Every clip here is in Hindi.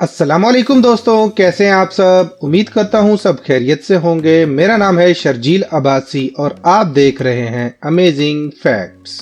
अस्सलामुअलैकुम दोस्तों, कैसे हैं आप सब। उम्मीद करता हूं सब खैरियत से होंगे। मेरा नाम है शर्जील अब्बासी और आप देख रहे हैं अमेजिंग फैक्ट्स।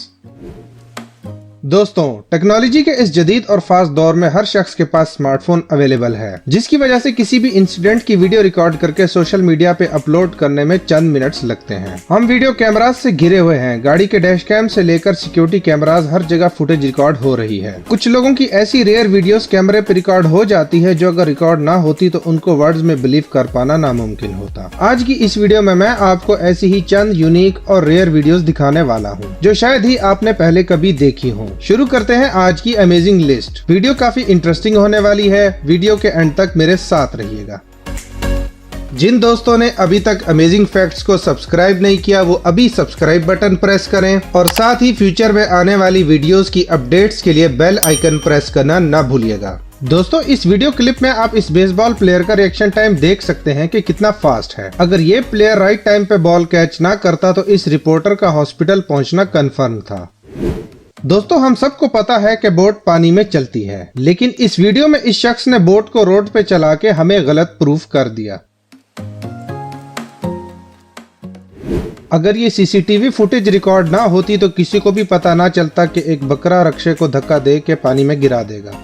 दोस्तों, टेक्नोलॉजी के इस जदीद और फास्ट दौर में हर शख्स के पास स्मार्टफोन अवेलेबल है, जिसकी वजह से किसी भी इंसिडेंट की वीडियो रिकॉर्ड करके सोशल मीडिया पे अपलोड करने में चंद मिनट्स लगते हैं। हम वीडियो कैमरास से घिरे हुए हैं। गाड़ी के डैश कैम से लेकर सिक्योरिटी कैमरास, हर जगह फुटेज रिकॉर्ड हो रही है। कुछ लोगों की ऐसी रेयर वीडियोस कैमरे पे रिकॉर्ड हो जाती है जो अगर रिकॉर्ड ना होती तो उनको वर्ड्स में बिलीव कर पाना नामुमकिन होता। आज की इस वीडियो में मैं आपको ऐसी ही चंद यूनिक और रेयर वीडियोस दिखाने वाला हूँ जो शायद ही आपने पहले कभी देखी हो। शुरू करते हैं आज की अमेजिंग लिस्ट। वीडियो काफी इंटरेस्टिंग होने वाली है। वीडियो के एंड तक मेरे साथ रहिएगा। जिन दोस्तों ने अभी तक अमेजिंग फैक्ट्स को सब्सक्राइब नहीं किया वो अभी सब्सक्राइब बटन प्रेस करें और साथ ही फ्यूचर में आने वाली वीडियोस की अपडेट्स के लिए बेल आइकन प्रेस करना ना भूलिएगा। दोस्तों, इस वीडियो क्लिप में आप इस बेसबॉल प्लेयर का रिएक्शन टाइम देख सकते हैं कि कितना फास्ट है। अगर ये प्लेयर राइट टाइम पे बॉल कैच ना करता तो इस रिपोर्टर का हॉस्पिटल पहुंचना कंफर्म था। दोस्तों, हम सबको पता है कि बोट पानी में चलती है, लेकिन इस वीडियो में इस शख्स ने बोट को रोड पे चला के हमें गलत प्रूफ कर दिया। अगर ये सीसीटीवी फुटेज रिकॉर्ड ना होती तो किसी को भी पता ना चलता कि एक बकरा रक्षे को धक्का दे के पानी में गिरा देगा।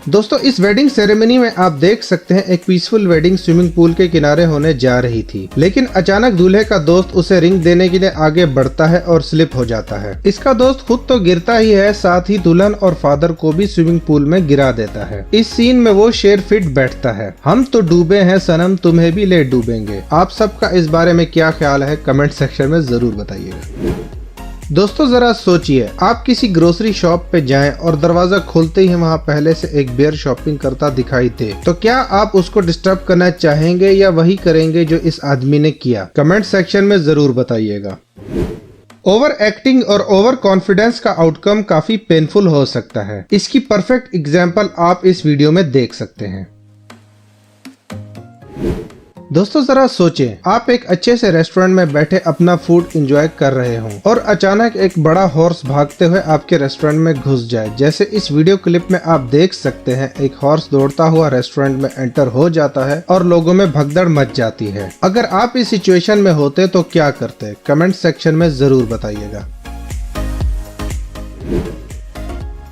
दोस्तों, इस वेडिंग सेरेमनी में आप देख सकते हैं एक पीसफुल वेडिंग स्विमिंग पूल के किनारे होने जा रही थी, लेकिन अचानक दूल्हे का दोस्त उसे रिंग देने के लिए आगे बढ़ता है और स्लिप हो जाता है। इसका दोस्त खुद तो गिरता ही है, साथ ही दुल्हन और फादर को भी स्विमिंग पूल में गिरा देता है। इस सीन में वो शेर फिट बैठता है, हम तो डूबे हैं सनम, तुम्हें भी ले डूबेंगे। आप सबका इस बारे में क्या ख्याल है, कमेंट सेक्शन में जरूर बताइएगा। दोस्तों, जरा सोचिए, आप किसी ग्रोसरी शॉप पे जाएं और दरवाजा खोलते ही वहां पहले से एक बेयर शॉपिंग करता दिखाई दे, तो क्या आप उसको डिस्टर्ब करना चाहेंगे या वही करेंगे जो इस आदमी ने किया? कमेंट सेक्शन में जरूर बताइएगा। ओवर एक्टिंग और ओवर कॉन्फिडेंस का आउटकम काफी पेनफुल हो सकता है। इसकी परफेक्ट एग्जाम्पल आप इस वीडियो में देख सकते हैं। दोस्तों, जरा सोचें, आप एक अच्छे से रेस्टोरेंट में बैठे अपना फूड एंजॉय कर रहे हो और अचानक एक बड़ा हॉर्स भागते हुए आपके रेस्टोरेंट में घुस जाए। जैसे इस वीडियो क्लिप में आप देख सकते हैं, एक हॉर्स दौड़ता हुआ रेस्टोरेंट में एंटर हो जाता है और लोगों में भगदड़ मच जाती है। अगर आप इस सिचुएशन में होते तो क्या करते? कमेंट सेक्शन में जरूर बताइएगा।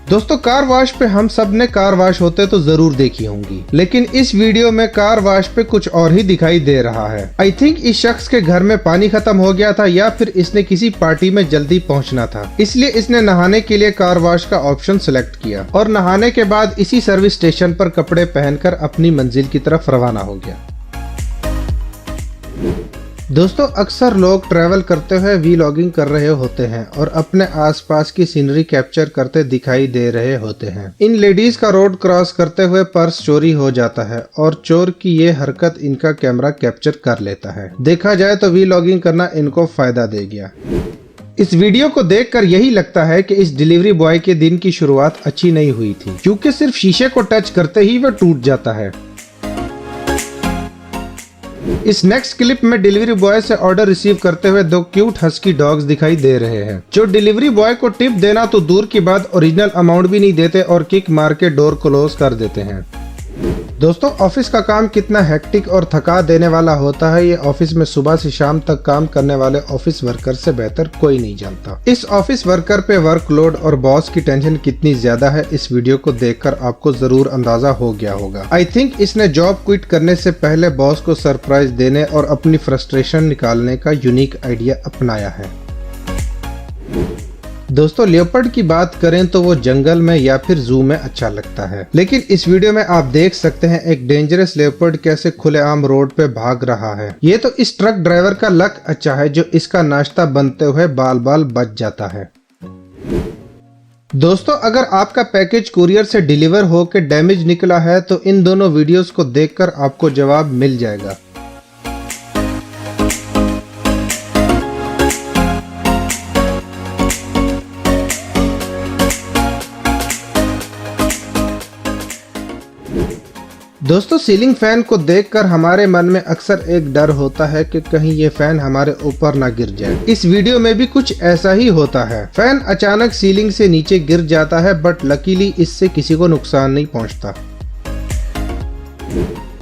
दोस्तों, कार वॉश पे हम सब ने कार वॉश होते तो जरूर देखी होंगी, लेकिन इस वीडियो में कार वॉश पे कुछ और ही दिखाई दे रहा है। आई थिंक इस शख्स के घर में पानी खत्म हो गया था या फिर इसने किसी पार्टी में जल्दी पहुंचना था, इसलिए इसने नहाने के लिए कार वॉश का ऑप्शन सिलेक्ट किया और नहाने के बाद इसी सर्विस स्टेशन पर कपड़े पहनकर अपनी मंजिल की तरफ रवाना हो गया। दोस्तों, अक्सर लोग ट्रैवल करते हुए वीलॉगिंग कर रहे होते हैं और अपने आसपास की सीनरी कैप्चर करते दिखाई दे रहे होते हैं। इन लेडीज का रोड क्रॉस करते हुए पर्स चोरी हो जाता है और चोर की ये हरकत इनका कैमरा कैप्चर कर लेता है। देखा जाए तो वीलॉगिंग करना इनको फायदा दे गया। इस वीडियो को देखकर यही लगता है कि इस डिलीवरी बॉय के दिन की शुरुआत अच्छी नहीं हुई थी, क्योंकि सिर्फ शीशे को टच करते ही वह टूट जाता है। इस नेक्स्ट क्लिप में डिलीवरी बॉय से ऑर्डर रिसीव करते हुए दो क्यूट हस्की डॉग्स दिखाई दे रहे हैं, जो डिलीवरी बॉय को टिप देना तो दूर की बात ओरिजिनल अमाउंट भी नहीं देते और किक मार के डोर क्लोज कर देते हैं। दोस्तों, ऑफिस का काम कितना हेक्टिक और थका देने वाला होता है, ये ऑफिस में सुबह से शाम तक काम करने वाले ऑफिस वर्कर से बेहतर कोई नहीं जानता। इस ऑफिस वर्कर पे वर्कलोड और बॉस की टेंशन कितनी ज्यादा है, इस वीडियो को देखकर आपको जरूर अंदाजा हो गया होगा। आई थिंक इसने जॉब क्विट करने से पहले बॉस को सरप्राइज देने और अपनी फ्रस्ट्रेशन निकालने का यूनिक आइडिया अपनाया है। दोस्तों, लेपर्ड की बात करें तो वो जंगल में या फिर जू में अच्छा लगता है, लेकिन इस वीडियो में आप देख सकते हैं एक डेंजरस लेपर्ड कैसे खुलेआम रोड पे भाग रहा है। ये तो इस ट्रक ड्राइवर का लक अच्छा है जो इसका नाश्ता बनते हुए बाल बाल बच जाता है। दोस्तों, अगर आपका पैकेज कुरियर से डिलीवर होकर डैमेज निकला है तो इन दोनों वीडियोस को देखकर आपको जवाब मिल जाएगा। दोस्तों सीलिंग फैन को देखकर हमारे मन में अक्सर एक डर होता है कि कहीं ये फैन हमारे ऊपर ना गिर जाए। इस वीडियो में भी कुछ ऐसा ही होता है। फैन अचानक सीलिंग से नीचे गिर जाता है, बट लकीली इससे किसी को नुकसान नहीं पहुंचता।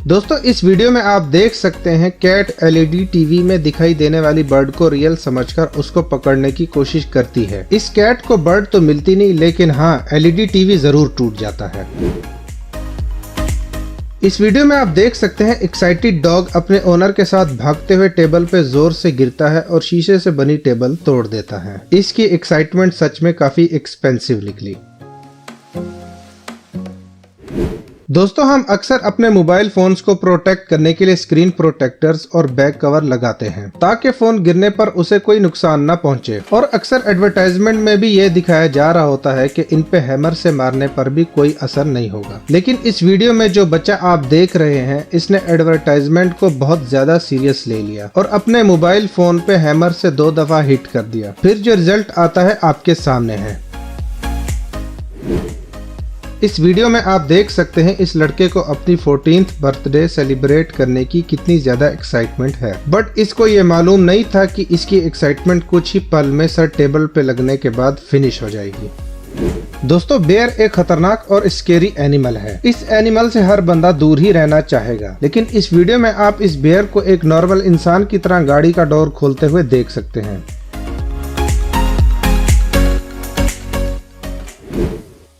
दोस्तों इस वीडियो में आप देख सकते हैं कैट एलईडी टीवी में दिखाई देने वाली बर्ड को रियल समझकर उसको पकड़ने की कोशिश करती है। इस कैट को बर्ड तो मिलती नहीं, लेकिन हाँ एलईडी टीवी जरूर टूट जाता है। इस वीडियो में आप देख सकते हैं एक्साइटेड डॉग अपने ओनर के साथ भागते हुए टेबल पे जोर से गिरता है और शीशे से बनी टेबल तोड़ देता है। इसकी एक्साइटमेंट सच में काफी एक्सपेंसिव निकली। दोस्तों हम अक्सर अपने मोबाइल फोन्स को प्रोटेक्ट करने के लिए स्क्रीन प्रोटेक्टर्स और बैक कवर लगाते हैं ताकि फोन गिरने पर उसे कोई नुकसान न पहुंचे। और अक्सर एडवर्टाइजमेंट में भी ये दिखाया जा रहा होता है कि इन पे हैमर से मारने पर भी कोई असर नहीं होगा। लेकिन इस वीडियो में जो बच्चा आप देख रहे हैं, इसने एडवर्टाइजमेंट को बहुत ज्यादा सीरियस ले लिया और अपने मोबाइल फोन पे हैमर से 2 दफा हिट कर दिया। फिर जो रिजल्ट आता है आपके सामने है। इस वीडियो में आप देख सकते हैं इस लड़के को अपनी 14th बर्थडे सेलिब्रेट करने की कितनी ज्यादा एक्साइटमेंट है, बट इसको ये मालूम नहीं था कि इसकी एक्साइटमेंट कुछ ही पल में सर टेबल पे लगने के बाद फिनिश हो जाएगी। दोस्तों बेयर एक खतरनाक और स्केरी एनिमल है। इस एनिमल से हर बंदा दूर ही रहना चाहेगा, लेकिन इस वीडियो में आप इस बेयर को एक नॉर्मल इंसान की तरह गाड़ी का डोर खोलते हुए देख सकते हैं।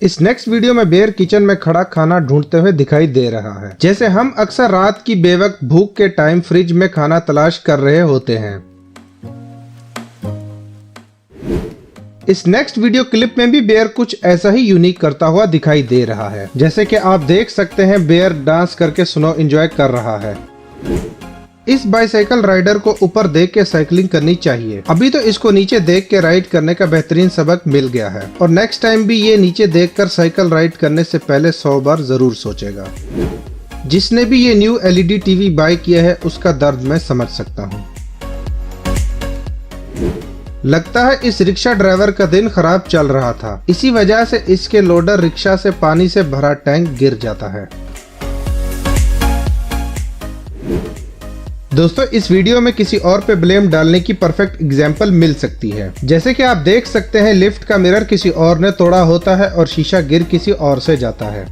इस नेक्स्ट वीडियो में बेयर किचन में खड़ा खाना ढूंढते हुए दिखाई दे रहा है, जैसे हम अक्सर रात की बेवक्त भूख के टाइम फ्रिज में खाना तलाश कर रहे होते हैं। इस नेक्स्ट वीडियो क्लिप में भी बेयर कुछ ऐसा ही यूनिक करता हुआ दिखाई दे रहा है। जैसे कि आप देख सकते हैं बेयर डांस करके स्नो एंजॉय कर रहा है। इस बाइसाइकिल राइडर को ऊपर देख के साइकिलिंग करनी चाहिए। अभी तो इसको नीचे देख के राइड करने का बेहतरीन सबक मिल गया है और नेक्स्ट टाइम भी ये नीचे देखकर साइकिल राइड करने से पहले 100 बार जरूर सोचेगा। जिसने भी ये न्यू एलईडी टीवी बाय किया है उसका दर्द मैं समझ सकता हूँ। लगता है इस रिक्शा ड्राइवर का दिन खराब चल रहा था, इसी वजह से इसके लोडर रिक्शा से पानी से भरा टैंक गिर जाता है। दोस्तों इस वीडियो में किसी और पे ब्लेम डालने की परफेक्ट एग्जांपल मिल सकती है। जैसे कि आप देख सकते हैं लिफ्ट का मिरर किसी और ने तोड़ा होता है और शीशा गिर किसी और से जाता है।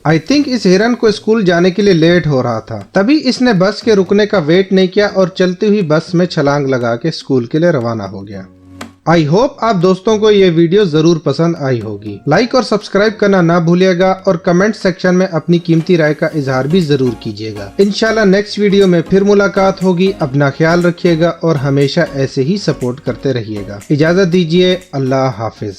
आई थिंक इस हिरन को स्कूल जाने के लिए लेट हो रहा था, तभी इसने बस के रुकने का वेट नहीं किया और चलती हुई बस में छलांग लगा के स्कूल के लिए रवाना हो गया। आई होप आप दोस्तों को ये वीडियो जरूर पसंद आई होगी। लाइक और सब्सक्राइब करना ना भूलिएगा और कमेंट सेक्शन में अपनी कीमती राय का इजहार भी जरूर कीजिएगा। इंशाल्लाह नेक्स्ट वीडियो में फिर मुलाकात होगी। अपना ख्याल रखिएगा और हमेशा ऐसे ही सपोर्ट करते रहिएगा। इजाजत दीजिए। अल्लाह हाफिज।